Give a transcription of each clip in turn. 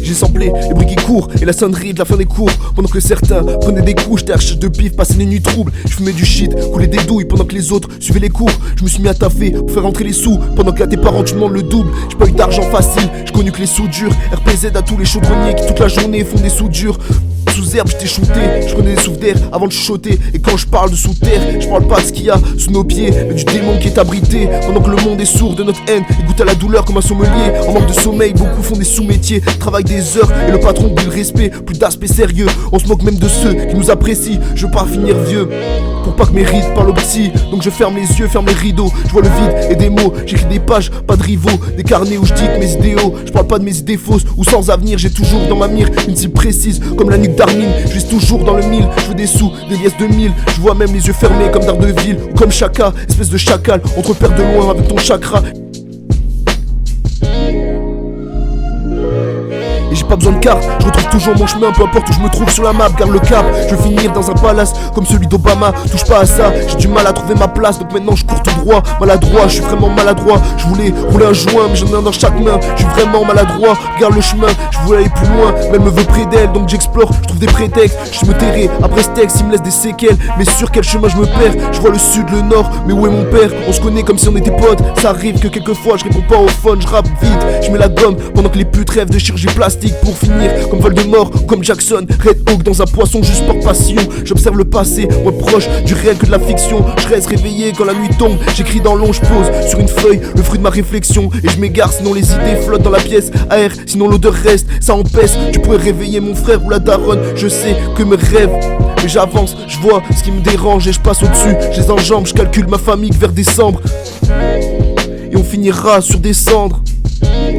J'ai samplé les bruits qui courent et la sonnerie de la fin des cours. Pendant que certains prenaient des coups, j'étais à recherche de bif, passais les nuits troubles. Je fumais du shit, coulais des douilles pendant que les autres suivaient les cours. Je me suis mis à taffer pour faire rentrer les sous. Pendant que là tes parents tu demandes le double. J'ai pas eu d'argent facile, j'ai connu que les soudures. RPZ à tous les chaudronniers qui toute la journée font des soudures. Sous herbe j'étais shooté, je prenais des souffles d'air avant de chuchoter. Et quand je parle de sous terre, je parle pas de ce qu'il y a sous nos pieds, mais du démon qui est abrité. Pendant que le monde est sourd de notre haine et goûte à la douleur comme un sommelier. En manque de sommeil, beaucoup font des sous-métiers, travaillent des heures et le patron oublie le respect. Plus d'aspect sérieux, on se moque même de ceux qui nous apprécient. Je veux pas finir vieux pour pas que mes rides parlent au psy. Donc je ferme les yeux, ferme les rideaux. Je vois le vide et des mots, j'écris des pages, pas de rivaux. Des carnets où je dicte mes idéaux. Je parle pas de mes idées fausses ou sans avenir. J'ai toujours dans ma mire une cible précise comme la nuque d'Armine. Je vise toujours dans le mille, je veux des sous, des liesses de mille. Je vois même les yeux fermés comme Daredevil ou comme Chaka, espèce de chacal. On te repère de loin avec ton chakra. Et j'ai pas besoin de carte, je retrouve toujours mon chemin, peu importe où je me trouve sur la map, garde le cap. Je veux finir dans un palace comme celui d'Obama, touche pas à ça, j'ai du mal à trouver ma place. Donc maintenant je cours tout droit, maladroit, je suis vraiment maladroit. Je voulais rouler un joint mais j'en ai un dans chaque main. Je suis vraiment maladroit, regarde le chemin, je voulais aller plus loin. Mais elle me veut près d'elle, donc j'explore, je trouve des prétextes. Je me tairai après ce texte, il me laisse des séquelles. Mais sur quel chemin je me perds, je vois le sud, le nord, mais où est mon père? On se connaît comme si on était potes. Ça arrive que quelquefois je réponds pas au phone, je rappe vite, je mets la gomme pendant que les putes rêvent de chirurgie plastique. Pour finir comme Voldemort, comme Jackson, Red Hawk dans un poisson juste par passion. J'observe le passé, moins proche du réel que de la fiction. Je reste réveillé quand la nuit tombe, j'écris dans l'ombre, je pose sur une feuille le fruit de ma réflexion. Et je m'égare sinon les idées flottent dans la pièce. Air, sinon l'odeur reste, ça empêche. Tu pourrais réveiller mon frère ou la daronne, je sais que mes rêves. Mais j'avance, je vois ce qui me dérange et je passe au-dessus. Je les enjambe, je calcule ma famille vers décembre. Et on finira sur des cendres.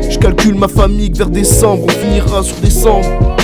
Je calcule ma famille vers décembre, on finira sur décembre.